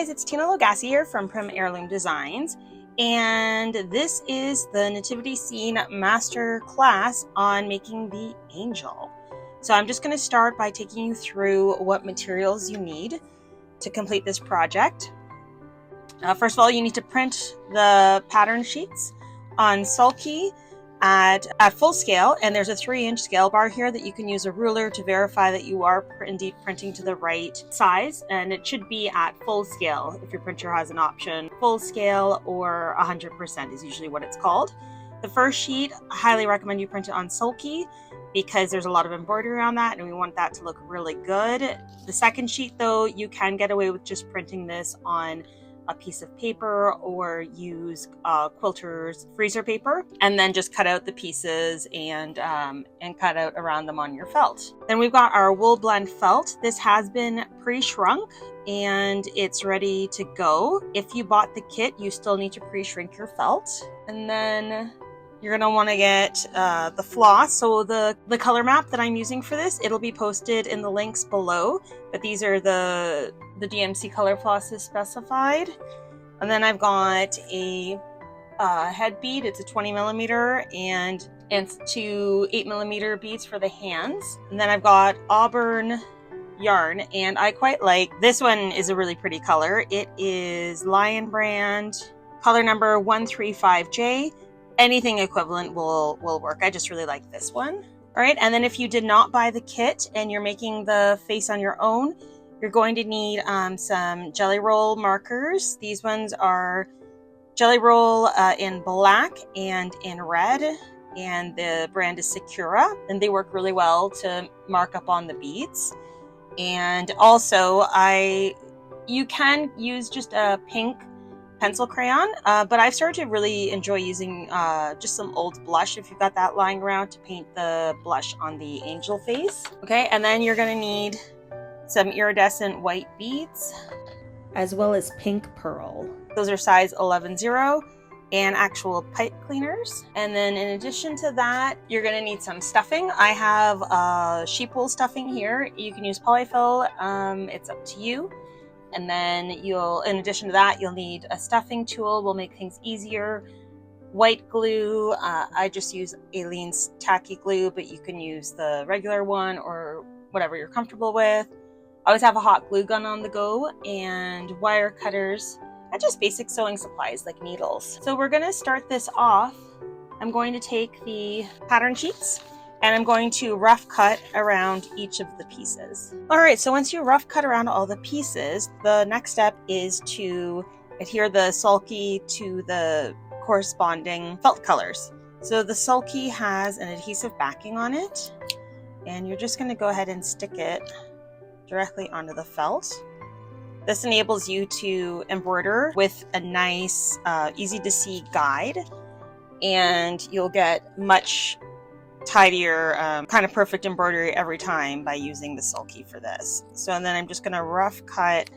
guys, it's Tina Logassi here from Prim Heirloom Designs, and this is the Nativity Scene Master Class on making the angel. So I'm just going to start by taking you through what materials you need to complete this project. First of all, you need to print the pattern sheets on sulky at full scale, and there's a 3-inch scale bar here that you can use a ruler to verify that you are indeed printing to the right size, and it should be at full scale if your printer has an option. Full scale or 100% is usually what it's called. The first sheet, I highly recommend you print it on sulky because there's a lot of embroidery on that and we want that to look really good. The second sheet though, you can get away with just printing this on a piece of paper or use quilter's freezer paper, and then just cut out the pieces and cut out around them on your felt. Then we've got our wool blend felt. This has been pre-shrunk and it's ready to go. If you bought the kit, you still need to pre-shrink your felt. And then you're gonna want to get the floss. So the color map that I'm using for this, it'll be posted in the links below, but these are the DMC color flosses specified. And then I've got a head bead. It's a 20 millimeter and it's 2 8mm beads for the hands. And then I've got auburn yarn, and I quite like this one. Is a really pretty color. It is Lion Brand color number 135J. Anything equivalent will work. I just really like this one. All right, and then if you did not buy the kit and you're making the face on your own, you're going to need some Jelly Roll markers. These ones are Jelly Roll in black and in red, and the brand is Sakura, and they work really well to mark up on the beads. And also, you can use just a pink pencil crayon, but I've started to really enjoy using just some old blush if you've got that lying around to paint the blush on the angel face. Okay, and then you're gonna need some iridescent white beads as well as pink pearl. Those are size 11-0 and actual pipe cleaners. And then in addition to that, you're gonna need some stuffing. I have sheep wool stuffing here. You can use polyfill, it's up to you. And then in addition to that, you'll need a stuffing tool. Will make things easier. White glue, I just use Aleene's tacky glue, but you can use the regular one or whatever you're comfortable with. I always have a hot glue gun on the go, and wire cutters, and just basic sewing supplies like needles. So we're gonna start this off. I'm going to take the pattern sheets and I'm going to rough cut around each of the pieces. All right, so once you rough cut around all the pieces, the next step is to adhere the sulky to the corresponding felt colors. So the sulky has an adhesive backing on it, and you're just gonna go ahead and stick it directly onto the felt. This enables you to embroider with a nice, easy to see guide, and you'll get much tidier, kind of perfect embroidery every time by using the sulky for this. So and then I'm just going to rough cut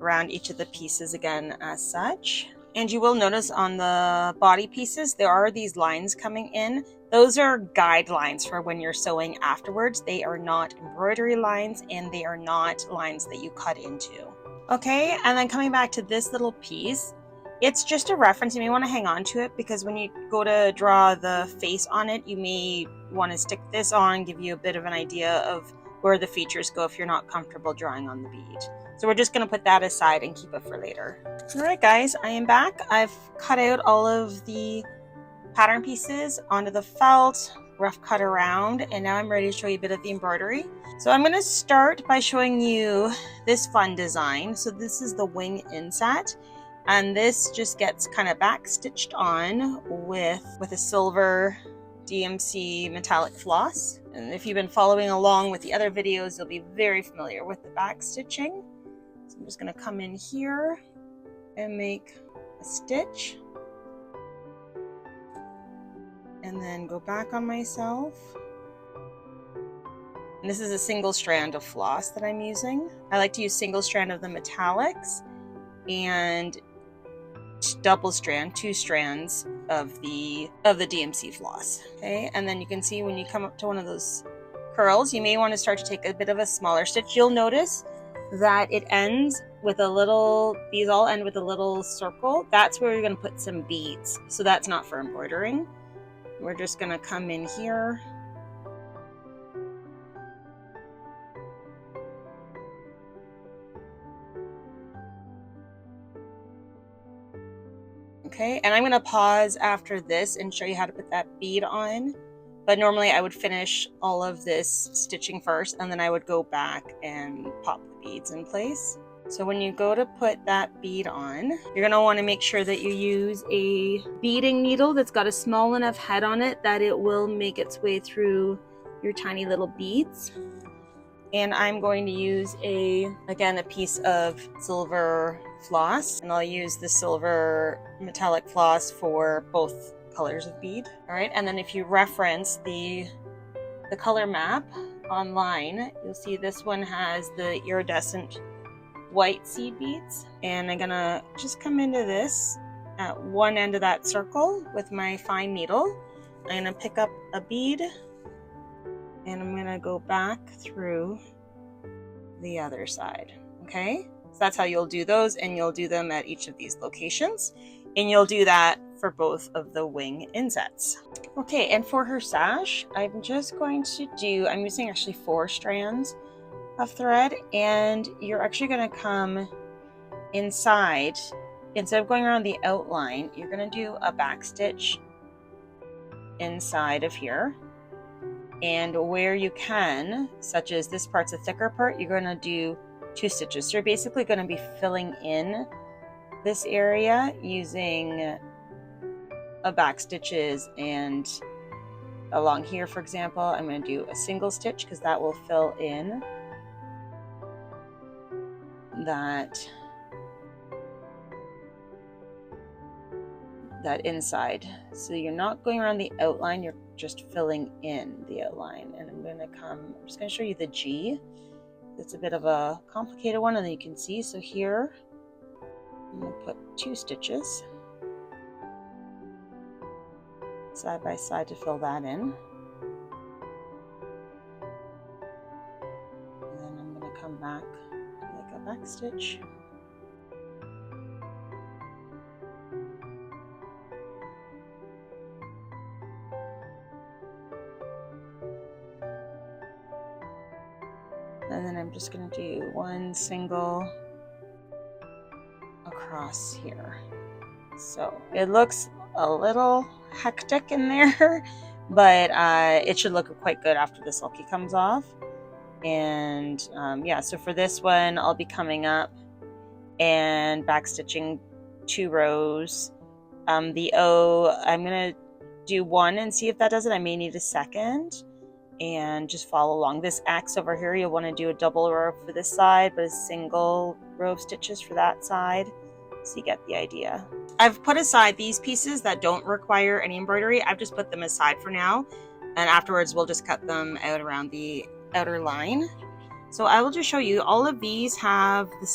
around each of the pieces again as such. And you will notice on the body pieces there are these lines coming in. Those are guidelines for when you're sewing afterwards. They are not embroidery lines, and they are not lines that you cut into. Okay, and then coming back to this little piece, it's just a reference. You may want to hang on to it because when you go to draw the face on it, you may want to stick this on, give you a bit of an idea of where the features go if you're not comfortable drawing on the bead. So we're just going to put that aside and keep it for later. All right, guys, I am back. I've cut out all of the pattern pieces onto the felt, rough cut around, and now I'm ready to show you a bit of the embroidery. So I'm going to start by showing you this fun design. So this is the wing inset. And this just gets kind of back stitched on with a silver DMC metallic floss. And if you've been following along with the other videos, you'll be very familiar with the back stitching. So I'm just going to come in here and make a stitch. And then go back on myself. And this is a single strand of floss that I'm using. I like to use single strand of the metallics and double strand, 2 strands of the DMC floss. Okay, and then you can see when you come up to one of those curls, you may want to start to take a bit of a smaller stitch. You'll notice that it ends with a little, these all end with a little circle. That's where you're going to put some beads. So that's not for embroidering. We're just going to come in here. Okay, and I'm going to pause after this and show you how to put that bead on. But normally I would finish all of this stitching first, and then I would go back and pop the beads in place. So when you go to put that bead on, you're going to want to make sure that you use a beading needle that's got a small enough head on it that it will make its way through your tiny little beads. And I'm going to use again, a piece of silver floss, and I'll use the silver metallic floss for both colors of bead. All right, and then if you reference the color map online, you'll see this one has the iridescent white seed beads, and I'm gonna just come into this at one end of that circle with my fine needle. I'm gonna pick up a bead, and I'm gonna go back through the other side. Okay, so that's how you'll do those, and you'll do them at each of these locations, and you'll do that for both of the wing insets. Okay, and for her sash, I'm just going to I'm using actually 4 strands of thread, and you're actually going to come inside. Instead of going around the outline, you're going to do a back stitch inside of here. And where you can, such as this part's a thicker part, you're going to do 2 stitches. So you're basically going to be filling in this area using a back stitches, and along here, for example, I'm going to do a single stitch because that will fill in that inside. So you're not going around the outline, you're just filling in the outline. And I'm just going to show you the G. It's a bit of a complicated one, and then you can see. So here, I'm going to put 2 stitches side by side to fill that in. And then I'm going to come back to like a back stitch. And then I'm just going to do 1 single across here. So it looks a little hectic in there, but it should look quite good after the sulky comes off. And yeah, so for this one, I'll be coming up and backstitching 2 rows. The O, I'm going to do 1 and see if that does it. I may need a second. And just follow along. This X over here, you'll want to do a double row for this side, but a single row of stitches for that side, so you get the idea. I've put aside these pieces that don't require any embroidery. I've just put them aside for now, and afterwards we'll just cut them out around the outer line. So I will just show you, all of these have the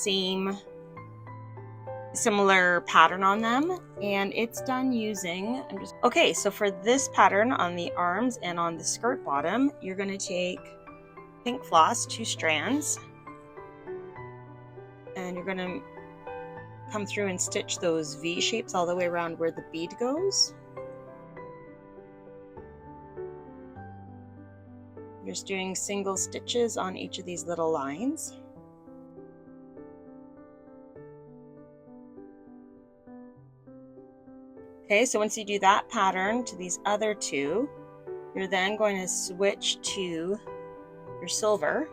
similar pattern on them, and it's done using, okay, so for this pattern on the arms and on the skirt bottom, you're going to take pink floss, 2 strands, and you're going to come through and stitch those V shapes all the way around where the bead goes. You're just doing single stitches on each of these little lines. Okay, so once you do that pattern to these other 2, you're then going to switch to your silver,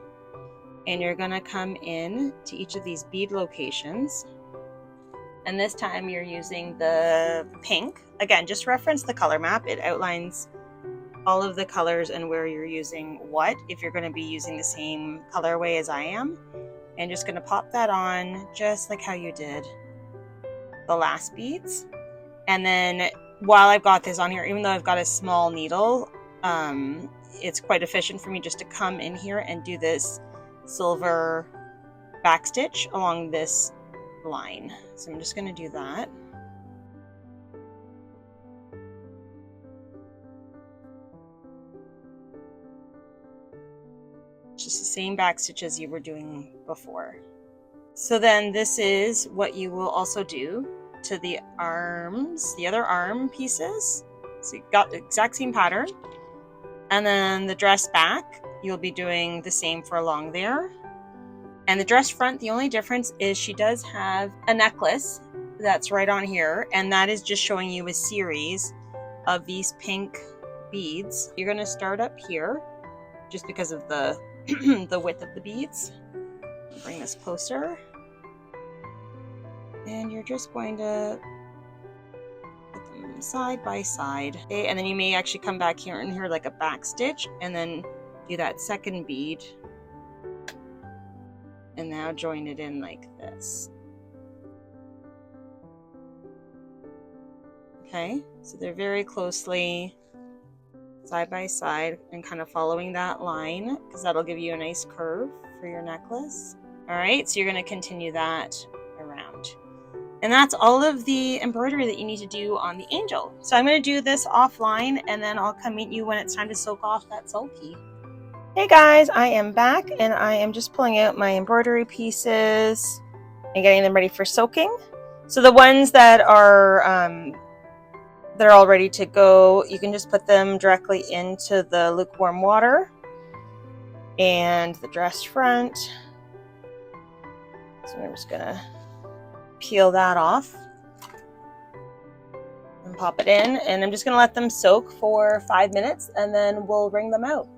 and you're going to come in to each of these bead locations. And this time you're using the pink. Again, just reference the color map. It outlines all of the colors and where you're using what, if you're going to be using the same colorway as I am. And just going to pop that on just like how you did the last beads. And then while I've got this on here, even though I've got a small needle, it's quite efficient for me just to come in here and do this silver backstitch along this line. So I'm just going to do that. Just the same backstitch as you were doing before. So then this is what you will also do to the arms, the other arm pieces. So you've got the exact same pattern. And then the dress back, you'll be doing the same for along there. And the dress front, the only difference is she does have a necklace that's right on here, and that is just showing you a series of these pink beads. You're going to start up here just because of the the width of the beads. Bring this closer. And you're just going to put them side by side. Okay, and then you may actually come back here and here like a back stitch and then do that second bead. And now join it in like this. Okay, so they're very closely side by side and kind of following that line because that'll give you a nice curve for your necklace. All right, so you're going to continue that around. And that's all of the embroidery that you need to do on the angel. So I'm going to do this offline and then I'll come meet you when it's time to soak off that sulky. Hey guys, I am back and I am just pulling out my embroidery pieces and getting them ready for soaking. So the ones that are they're all ready to go, you can just put them directly into the lukewarm water. And the dress front. So I'm just gonna peel that off and pop it in, and I'm just gonna let them soak for 5 minutes and then we'll wring them out.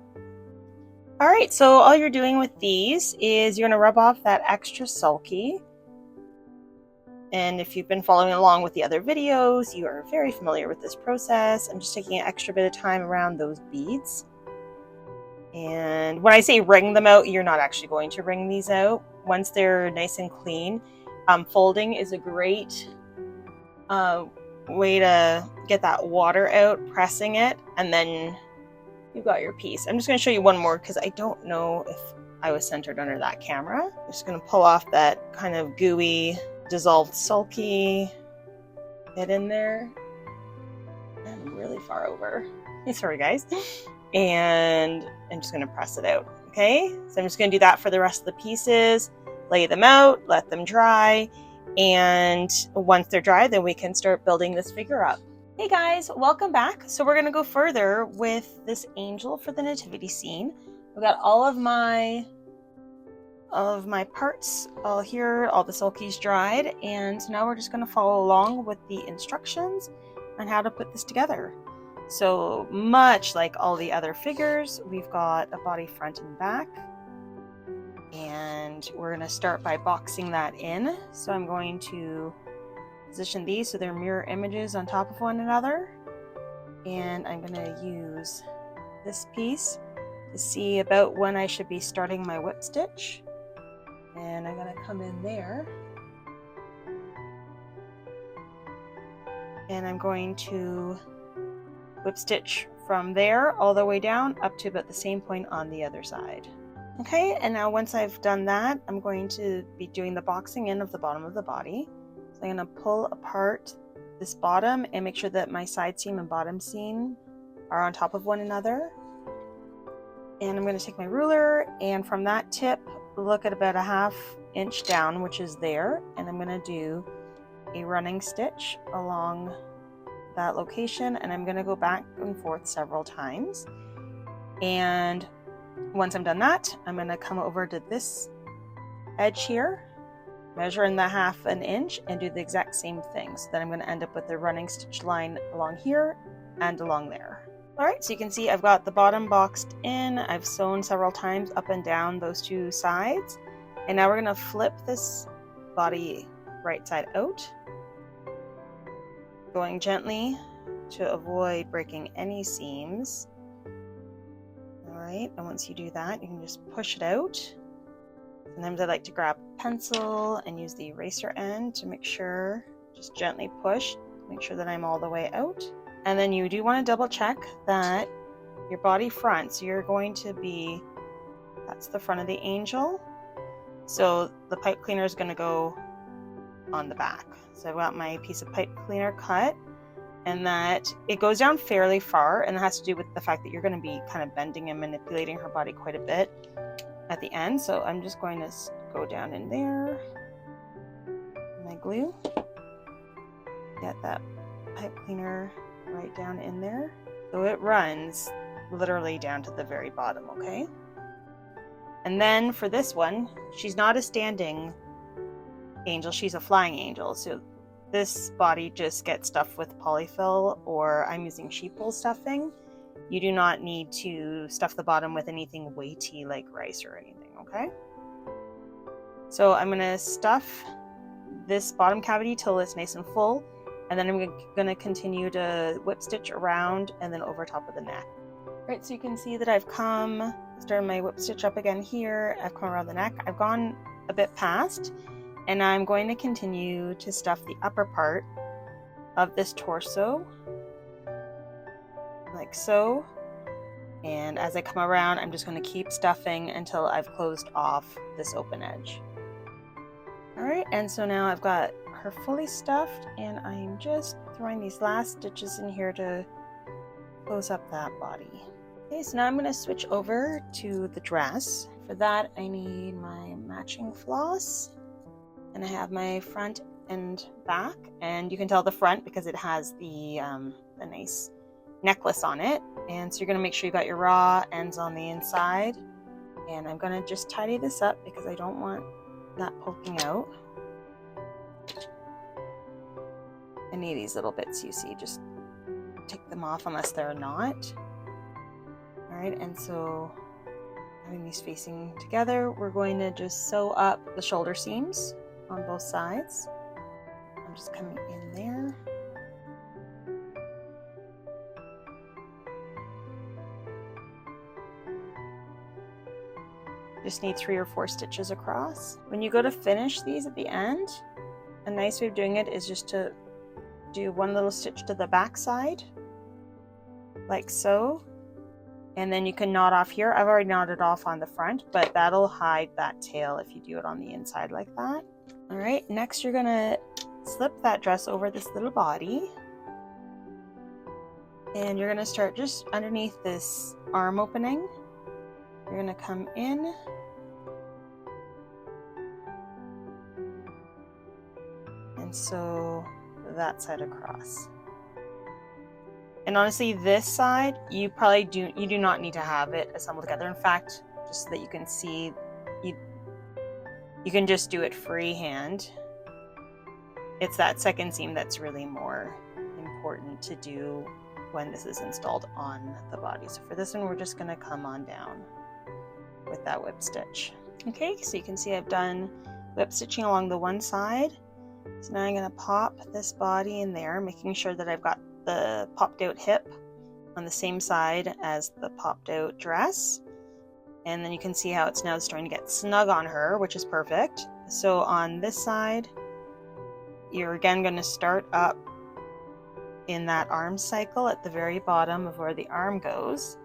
All right, so all you're doing with these is you're gonna rub off that extra sulky. And if you've been following along with the other videos, you are very familiar with this process. I'm just taking an extra bit of time around those beads. And when I say wring them out, you're not actually going to wring these out. Once they're nice and clean, folding is a great way to get that water out, pressing it, and then you've got your piece. I'm just going to show you one more because I don't know if I was centered under that camera. I'm just going to pull off that kind of gooey, dissolved sulky, get in there. I'm really far over. Sorry guys. And I'm just going to press it out. Okay, so I'm just going to do that for the rest of the pieces, lay them out, let them dry, and once they're dry, then we can start building this figure up. Hey guys, welcome back. So we're going to go further with this angel for the nativity scene. I've got all of my parts all here, all the sulkies dried, and now we're just going to follow along with the instructions on how to put this together. So much like all the other figures, we've got a body front and back, and we're going to start by boxing that in. So I'm going to position these so they're mirror images on top of one another, and I'm going to use this piece to see about when I should be starting my whip stitch, and I'm going to come in there and I'm going to whip stitch from there all the way down up to about the same point on the other side. Okay, and now once I've done that, I'm going to be doing the boxing in of the bottom of the body. So I'm going to pull apart this bottom and make sure that my side seam and bottom seam are on top of one another. And I'm going to take my ruler and from that tip, look at about 1/2 inch down, which is there, and I'm going to do a running stitch along that location, and I'm going to go back and forth several times. And once I'm done that, I'm going to come over to this edge here, measure in the 1/2 inch, and do the exact same thing. So then I'm going to end up with the running stitch line along here and along there. Alright, so you can see I've got the bottom boxed in, I've sewn several times up and down those two sides, and now we're going to flip this body right side out, going gently to avoid breaking any seams. Alright, and once you do that, you can just push it out. Sometimes I like to grab a pencil and use the eraser end to make sure, just gently push, make sure that I'm all the way out. And then you do want to double check that your body front, so you're going to be, that's the front of the angel. So the pipe cleaner is going to go on the back. So I've got my piece of pipe cleaner cut, and that it goes down fairly far, and it has to do with the fact that you're going to be kind of bending and manipulating her body quite a bit at the end. So I'm just going to go down in there glue. Get that pipe cleaner right down in there. So it runs literally down to the very bottom, okay? And then for this one, she's not a standing angel, she's a flying angel. So this body just gets stuffed with polyfill, or I'm using sheep wool stuffing. You do not need to stuff the bottom with anything weighty like rice or anything, okay? So I'm going to stuff this bottom cavity till it's nice and full, and then I'm going to continue to whip stitch around and then over top of the neck. Right, so you can see that I've started my whip stitch up again here. I've come around the neck. I've gone a bit past, and I'm going to continue to stuff the upper part of this torso, like so. And as I come around, I'm just going to keep stuffing until I've closed off this open edge. Alright, and so now I've got her fully stuffed, and I'm just throwing these last stitches in here to close up that body. Okay, so now I'm going to switch over to the dress. For that, I need my matching floss, and I have my front and back, and you can tell the front because it has the nice necklace on it. And so you're going to make sure you got your raw ends on the inside, and I'm going to just tidy this up because I don't want that poking out. Any of these little bits you see, just take them off unless they're not. Alright, and so having these facing together, we're going to just sew up the shoulder seams on both sides. I'm just coming in there. Just need 3 or 4 stitches across. When you go to finish these at the end, a nice way of doing it is just to do one little stitch to the back side, like so, and then you can knot off here. I've already knotted off on the front, but that'll hide that tail if you do it on the inside like that. All right, next you're gonna slip that dress over this little body, and you're gonna start just underneath this arm opening. You're gonna come in and sew that side across. And honestly, this side, you do not need to have it assembled together. In fact, just so that you can see, you can just do it freehand. It's that second seam that's really more important to do when this is installed on the body. So for this one, we're just gonna come on down with that whip stitch. Okay, so you can see I've done whip stitching along the one side. So now I'm gonna pop this body in there, making sure that I've got the popped out hip on the same side as the popped out dress. And then you can see how it's now starting to get snug on her, which is perfect. So on this side, you're again going to start up in that arm cycle at the very bottom of where the arm goes.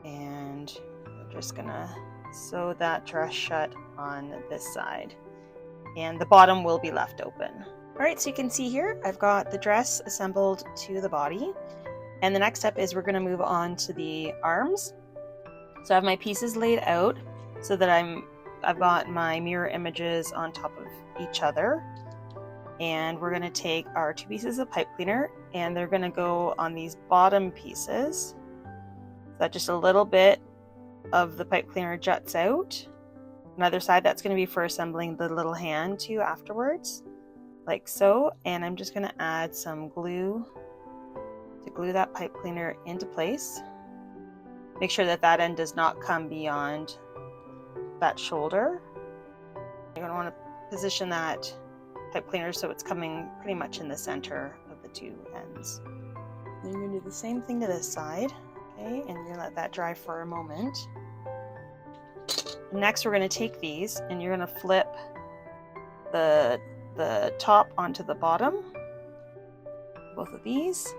And we're just going to sew that dress shut on this side. And the bottom will be left open. Alright, so you can see here, I've got the dress assembled to the body. And the next step is we're going to move on to the arms. So I have my pieces laid out so that I've got my mirror images on top of each other. And we're going to take our 2 pieces of pipe cleaner, and they're going to go on these bottom pieces. So that just a little bit of the pipe cleaner juts out. Another side, that's going to be for assembling the little hand to afterwards, like so. And I'm just going to add some glue to glue that pipe cleaner into place. Make sure that that end does not come beyond that shoulder. You're going to want to position that pipe cleaner so it's coming pretty much in the center of the 2 ends. Then you're going to do the same thing to this side, okay? And you're going to let that dry for a moment. Next, we're going to take these and you're going to flip the top onto the bottom, both of these.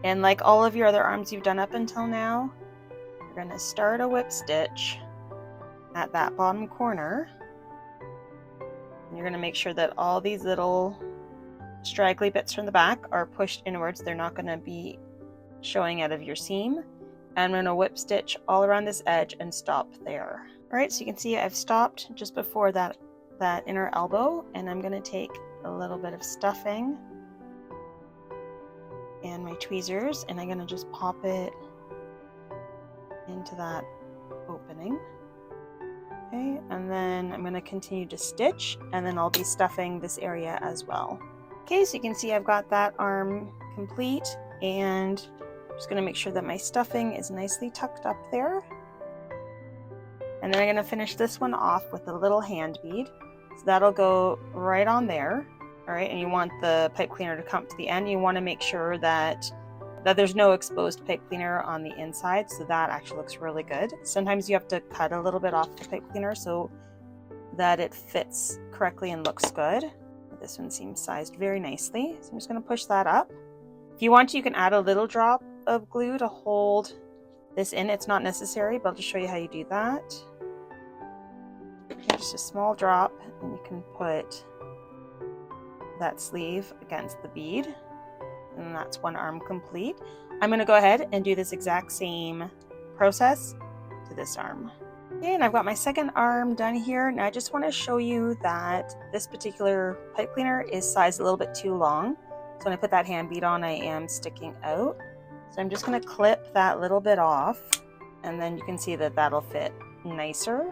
And like all of your other arms you've done up until now, you're going to start a whip stitch at that bottom corner. And you're going to make sure that all these little straggly bits from the back are pushed inwards. They're not going to be showing out of your seam. And I'm going to whip stitch all around this edge and stop there. Alright, so you can see I've stopped just before that that inner elbow, and I'm going to take a little bit of stuffing and my tweezers, and I'm going to just pop it into that opening. Okay, and then I'm going to continue to stitch, and then I'll be stuffing this area as well. Okay, so you can see I've got that arm complete, and I'm just going to make sure that my stuffing is nicely tucked up there. And then I'm going to finish this one off with a little hand bead. So that'll go right on there. All right, and you want the pipe cleaner to come to the end. You want to make sure that there's no exposed pipe cleaner on the inside, so that actually looks really good. Sometimes you have to cut a little bit off the pipe cleaner so that it fits correctly and looks good. This one seems sized very nicely, so I'm just going to push that up. If you want to, you can add a little drop of glue to hold this in. It's not necessary, but I'll just show you how you do that. Just a small drop, and you can put that sleeve against the bead, and that's one arm complete. I'm going to go ahead and do this exact same process to this arm. Okay, and I've got my second arm done here. Now I just want to show you that this particular pipe cleaner is sized a little bit too long. So when I put that hand bead on, I am sticking out. So I'm just going to clip that little bit off, and then you can see that that'll fit nicer.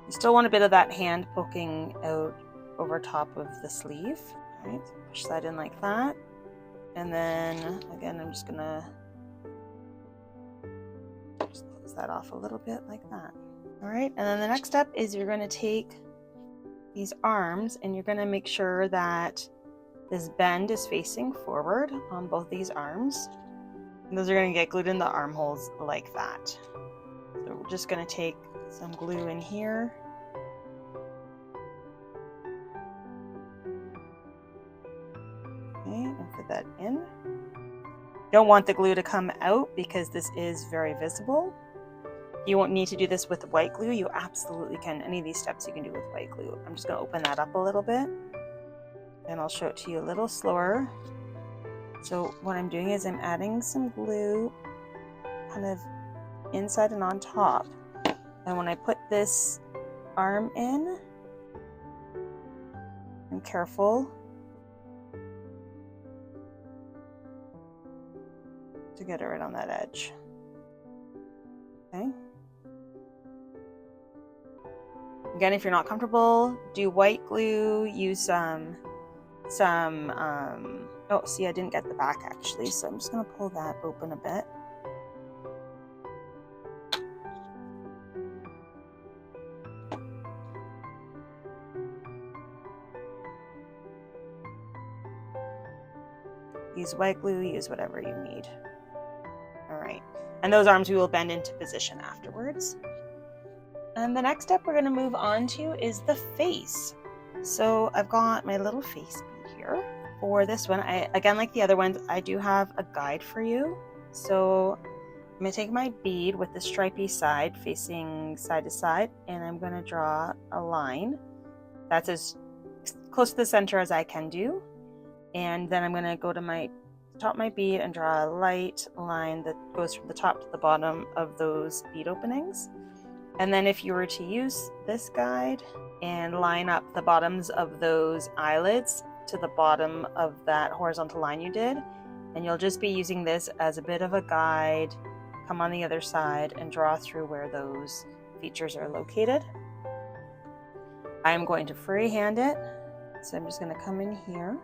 You still want a bit of that hand poking out over top of the sleeve. All right, so push that in like that. And then again, I'm just gonna just close that off a little bit like that. All right, and then the next step is you're gonna take these arms and you're gonna make sure that this bend is facing forward on both these arms. And those are gonna get glued in the armholes like that. So we're just gonna take some glue in here. Okay, and put that in. Don't want the glue to come out because this is very visible. You won't need to do this with white glue. You absolutely can. Any of these steps you can do with white glue. I'm just going to open that up a little bit, and I'll show it to you a little slower. So what I'm doing is I'm adding some glue kind of inside and on top. And when I put this arm in, I'm careful to get it right on that edge. Okay. Again, if you're not comfortable, do white glue, use oh, see, I didn't get the back actually, so I'm just gonna pull that open a bit. Use white glue, use whatever you need. All right, and those arms we will bend into position afterwards. And the next step we're going to move on to is the face. So I've got my little face bead here. For this one, again, like the other ones, I do have a guide for you. So I'm going to take my bead with the stripy side facing side to side, and I'm going to draw a line that's as close to the center as I can do. And then I'm going to go to my top of my bead and draw a light line that goes from the top to the bottom of those bead openings. And then if you were to use this guide and line up the bottoms of those eyelids to the bottom of that horizontal line you did, and you'll just be using this as a bit of a guide, come on the other side and draw through where those features are located. I'm going to freehand it, so I'm just going to come in here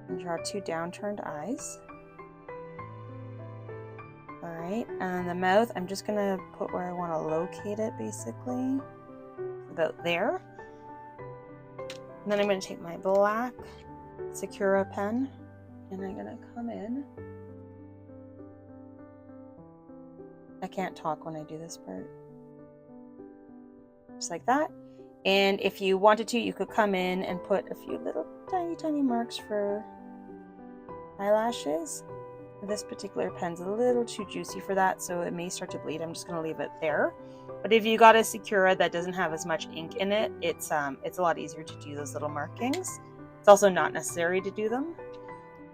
and draw two downturned eyes. Alright, and the mouth, I'm just going to put where I want to locate it, basically. About there. And then I'm going to take my black Sakura pen, and I'm going to come in. I can't talk when I do this part. Just like that. And if you wanted to, you could come in and put a few little tiny marks for eyelashes. This particular pen's a little too juicy for that, so it may start to bleed. I'm just going to leave it there. But if you got a Sakura that doesn't have as much ink in it, it's a lot easier to do those little markings. It's also not necessary to do them.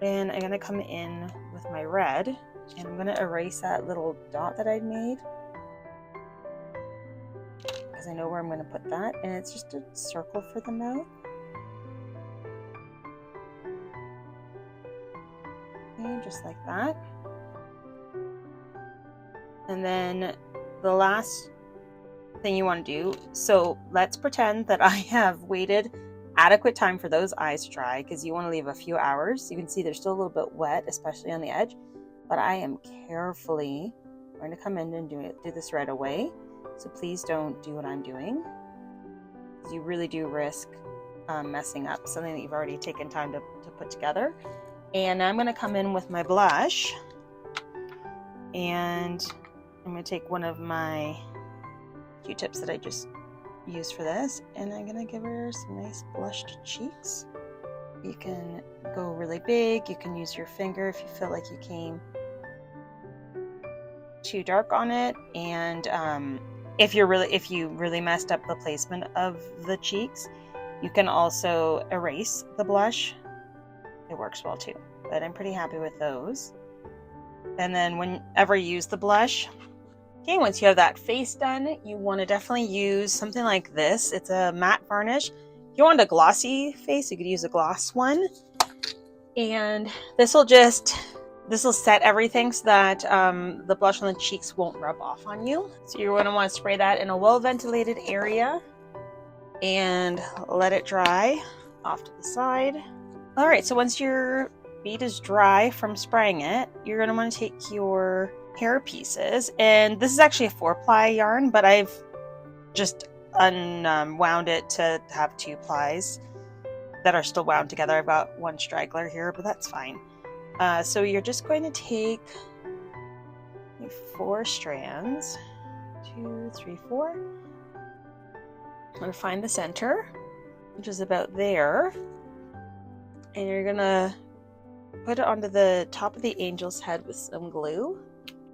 And I'm going to come in with my red, and I'm going to erase that little dot that I'd made, because because I know where I'm going to put that, and it's just a circle for the mouth. Okay, just like that. And then the last thing you want to do, so let's pretend that I have waited adequate time for those eyes to dry, because you want to leave a few hours. You can see they're still a little bit wet, especially on the edge, but I am carefully going to come in and do this right away. So please don't do what I'm doing, because you really do risk messing up something that you've already taken time to put together. And I'm going to come in with my blush, and I'm going to take one of my Q-tips that I just used for this, and I'm going to give her some nice blushed cheeks. You can go really big, you can use your finger if you feel like you came too dark on it, and if you really messed up the placement of the cheeks, you can also erase the blush. It works well too, but I'm pretty happy with those. And then whenever you use the blush, okay, once you have that face done, you want to definitely use something like this. It's a matte varnish. If you want a glossy face, you could use a gloss one. And this will set everything so that the blush on the cheeks won't rub off on you. So you're going to want to spray that in a well-ventilated area and let it dry off to the side. All right, so once your bead is dry from spraying it, you're going to want to take your hair pieces, and this is actually a 4-ply yarn, but I've just unwound it to have 2 plies that are still wound together. I've got one straggler here, but that's fine. So you're just going to take 4 strands, 2, 3, 4. I'm going to find the center, which is about there, and you're going to put it onto the top of the angel's head with some glue.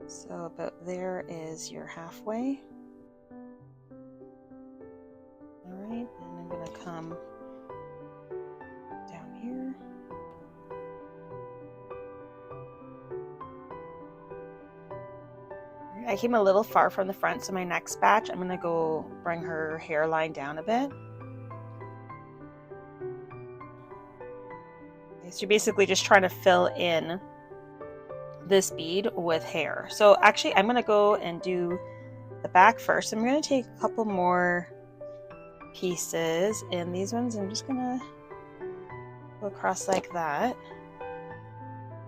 So about there is your halfway. All right, and I'm going to come down here. I came a little far from the front, so my next batch, I'm going to go bring her hairline down a bit. Okay, so you're basically just trying to fill in this bead with hair. So actually, I'm going to go and do the back first. I'm going to take a couple more pieces, and these ones I'm just going to go across like that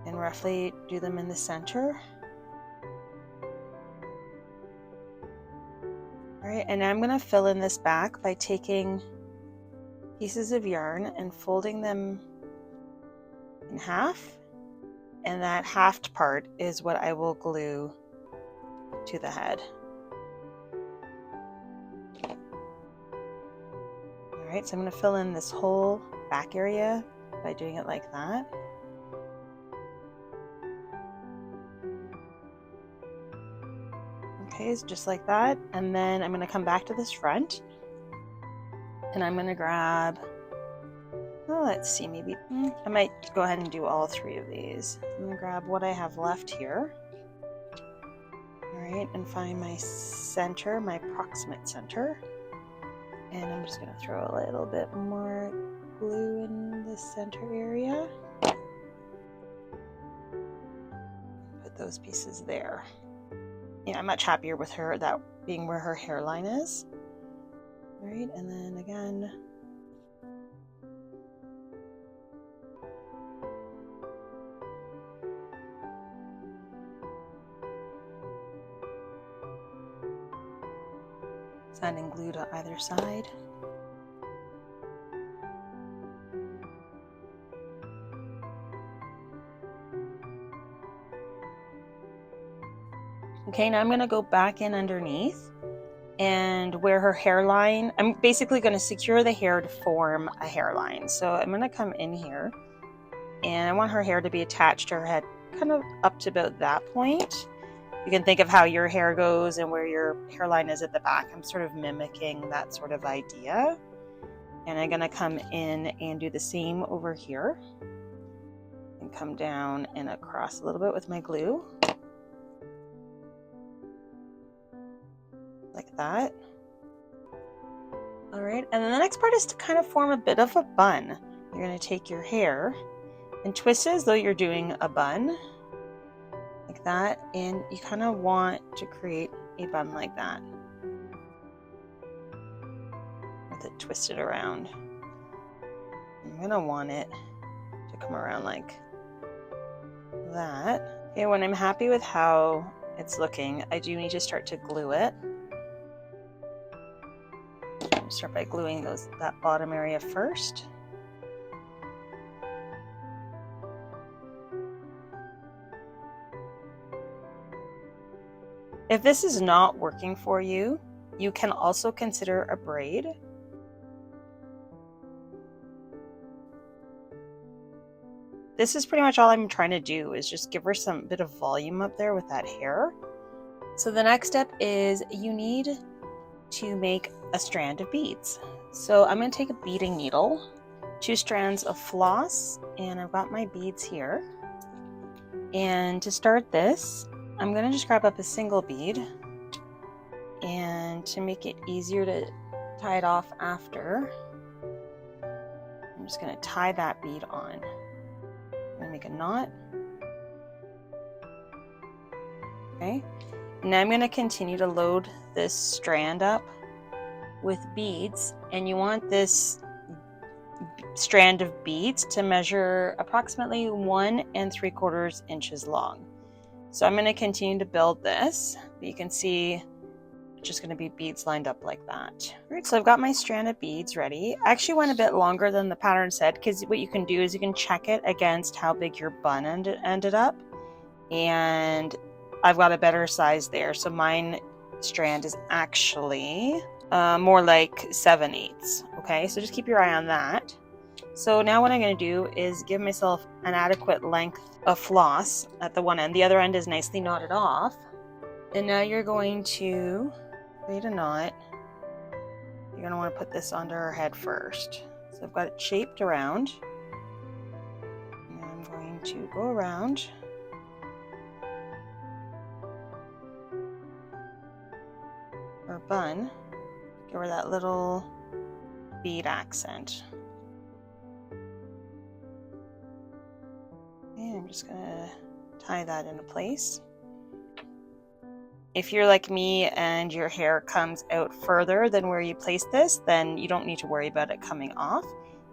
and roughly do them in the center. All right, and I'm going to fill in this back by taking pieces of yarn and folding them in half, and that halved part is what I will glue to the head. All right, so I'm going to fill in this whole back area by doing it like that. Okay, so just like that, and then I'm going to come back to this front, and I'm going to grab, oh, let's see, maybe I might go ahead and do all 3 of these. I'm going to grab what I have left here. All right, and find my center, my approximate center. And I'm just going to throw a little bit more glue in the center area. Put those pieces there. Yeah, I'm much happier with her, that being where her hairline is. All right, and then again, sanding glue to either side. Okay, now I'm going to go back in underneath, and where her hairline, I'm basically going to secure the hair to form a hairline. So I'm going to come in here, and I want her hair to be attached to her head kind of up to about that point. You can think of how your hair goes and where your hairline is at the back. I'm sort of mimicking that sort of idea. And I'm going to come in and do the same over here. And come down and across a little bit with my glue. Like that. All right, and then the next part is to kind of form a bit of a bun. You're going to take your hair and twist it as though you're doing a bun, like that, and you kind of want to create a bun like that with it twisted around. I'm going to want it to come around like that. Okay, when I'm happy with how it's looking, I do need to start to glue it. Start by gluing that bottom area first. If this is not working for you, you can also consider a braid. This is pretty much all I'm trying to do, is just give her some bit of volume up there with that hair. So the next step is you need to make a strand of beads. So I'm going to take a beading needle, 2 strands of floss, and I've got my beads here. And to start this, I'm going to just grab up a single bead, and to make it easier to tie it off after, I'm just going to tie that bead on. I'm going to make a knot. Okay, and I'm going to continue to load this strand up with beads, and you want this strand of beads to measure approximately 1 3/4 inches long. So I'm going to continue to build this, but you can see it's just going to be beads lined up like that. All right, so I've got my strand of beads ready. I actually went a bit longer than the pattern said, because what you can do is you can check it against how big your bun ended up, and I've got a better size there. So mine strand is actually more like 7/8. Okay, so just keep your eye on that. So now what I'm going to do is give myself an adequate length of floss at the one end. The other end is nicely knotted off. And now you're going to create a knot. You're going to want to put this under her head first. So I've got it shaped around. And I'm going to go around. Her bun. Give her that little bead accent. And I'm just gonna tie that into place. If you're like me and your hair comes out further than where you place this, then you don't need to worry about it coming off.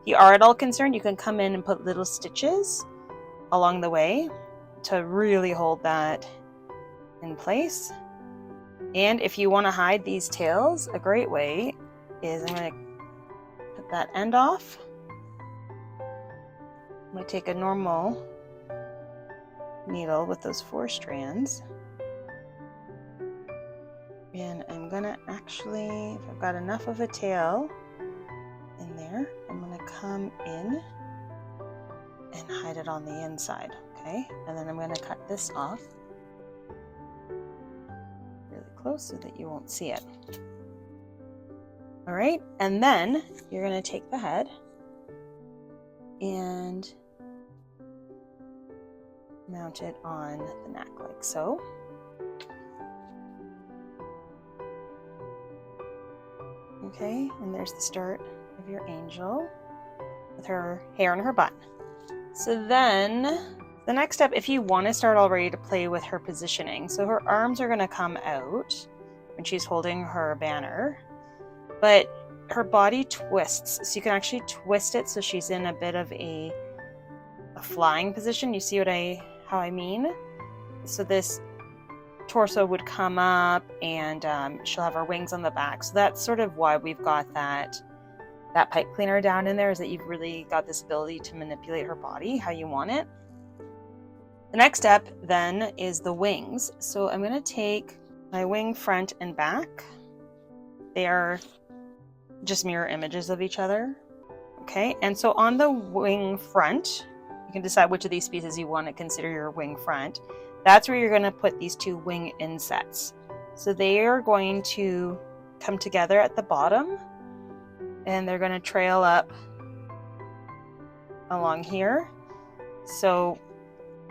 If you are at all concerned, you can come in and put little stitches along the way to really hold that in place. And if you want to hide these tails, a great way is I'm going to put that end off. I'm going to take a normal needle with those 4 strands. And I'm going to actually, if I've got enough of a tail in there, I'm going to come in and hide it on the inside. Okay, and then I'm going to cut this off close so that you won't see it. All right, and then you're going to take the head and mount it on the neck like so. Okay, and there's the start of your angel with her hair in her bun. So then the next step, if you want to start already to play with her positioning, so her arms are going to come out when she's holding her banner, but her body twists, so you can actually twist it so she's in a bit of a flying position. You see how I mean? So this torso would come up, and she'll have her wings on the back. So that's sort of why we've got that pipe cleaner down in there, is that you've really got this ability to manipulate her body how you want it. The next step then is the wings. So I'm going to take my wing front and back. They are just mirror images of each other. Okay, and so on the wing front, you can decide which of these pieces you want to consider your wing front. That's where you're going to put these 2 wing insets. So they are going to come together at the bottom, and they're going to trail up along here. So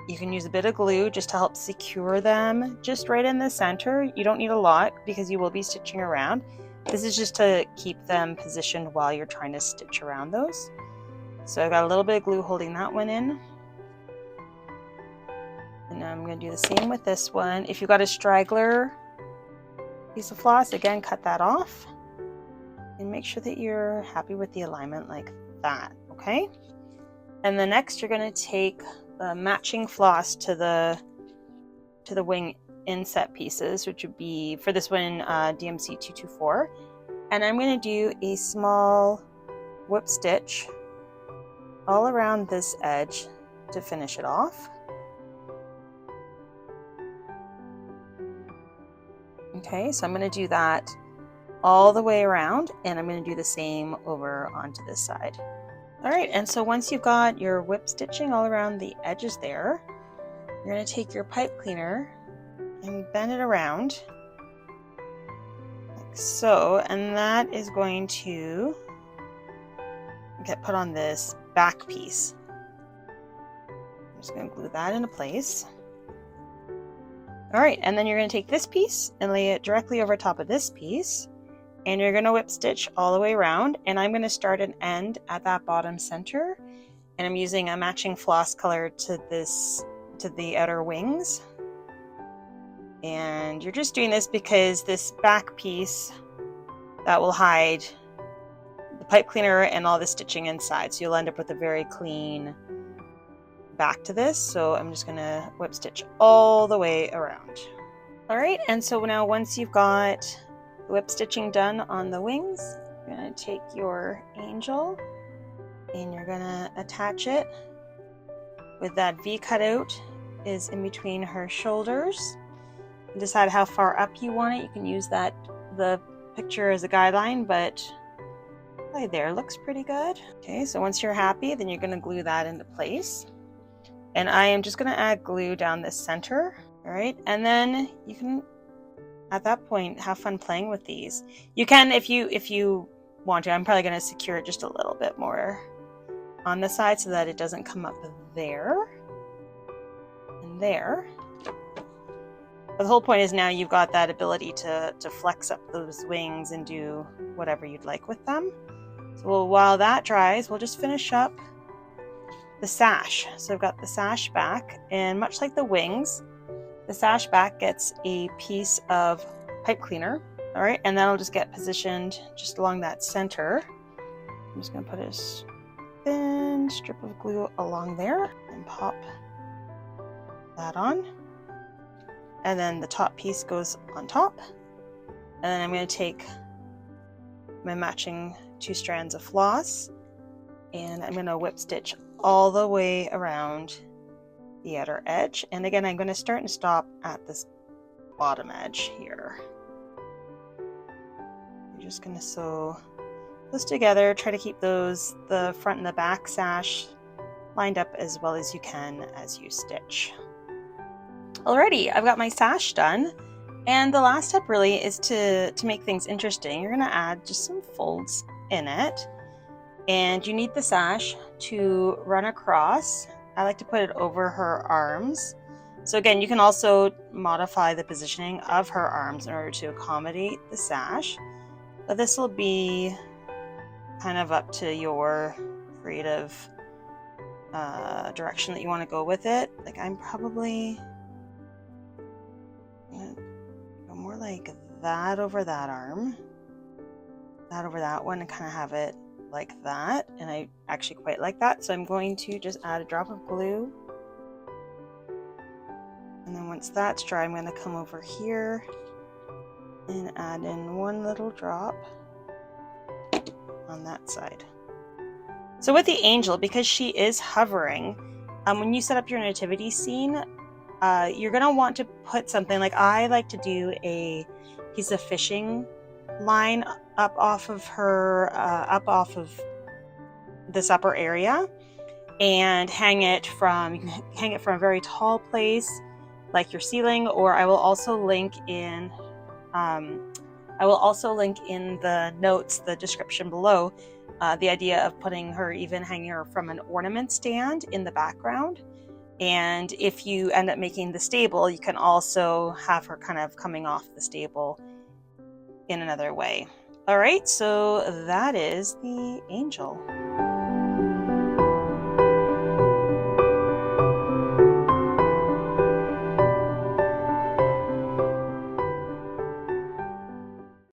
you can use a bit of glue just to help secure them just right in the center. You don't need a lot because you will be stitching around, This is just to keep them positioned while you're trying to stitch around those. So I've got a little bit of glue holding that one in. And now I'm going to do the same with this one. If you've got a straggler piece of floss, again, cut that off. And make sure that you're happy with the alignment like that, okay? And then next you're going to take the matching floss to the wing inset pieces, which would be, for this one, DMC 224. And I'm going to do a small whip stitch all around this edge to finish it off. Okay, so I'm going to do that all the way around, and I'm going to do the same over onto this side. All right, and so once you've got your whip stitching all around the edges there, you're going to take your pipe cleaner and bend it around like so, and that is going to get put on this back piece. I'm just going to glue that into place. All right, and then you're going to take this piece and lay it directly over top of this piece, and you're going to whip stitch all the way around, and I'm going to start an end at that bottom center, and I'm using a matching floss color to the outer wings. And you're just doing this because this back piece, that will hide the pipe cleaner and all the stitching inside, so you'll end up with a very clean back to this. So I'm just going to whip stitch all the way around. All right, and so now once you've got the whip stitching done on the wings, you're going to take your angel and you're going to attach it with that V cutout is in between her shoulders. And decide how far up you want it. You can use the picture as a guideline, but right there looks pretty good. Okay, so once you're happy, then you're going to glue that into place. And I am just going to add glue down the center. All right, and then you can, at that point, have fun playing with these. You can, if you want to. I'm probably going to secure it just a little bit more on the side so that it doesn't come up there and there. But the whole point is now you've got that ability to flex up those wings and do whatever you'd like with them. So while that dries, we'll just finish up the sash. So I've got the sash back, and much like the wings, the sash back gets a piece of pipe cleaner. All right, and that'll just get positioned just along that center. I'm just going to put a thin strip of glue along there and pop that on. And then the top piece goes on top. And then I'm going to take my matching 2 strands of floss, and I'm going to whip stitch all the way around the outer edge. And again, I'm going to start and stop at this bottom edge here. You're just going to sew those together. Try to keep the front and the back sash lined up as well as you can as you stitch. Alrighty, I've got my sash done, and the last step really is to make things interesting. You're going to add just some folds in it, and you need the sash to run across. I like to put it over her arms. So again, you can also modify the positioning of her arms in order to accommodate the sash, but this will be kind of up to your creative direction that you want to go with it. Like I'm probably gonna go more like that over that arm, that over that one, and kind of have it like that. And I actually quite like that, so I'm going to just add a drop of glue, and then once that's dry, I'm going to come over here and add in one little drop on that side. So with the angel, because she is hovering, when you set up your nativity scene, you're going to want to put something, like I like to do a piece of fishing line up off of her, up off of this upper area, and hang it from, you can hang it from a very tall place like your ceiling, or I will also link in the notes, the description below, the idea of putting her, even hanging her from an ornament stand in the background. And if you end up making the stable, you can also have her kind of coming off the stable in another way. All right, so that is the angel.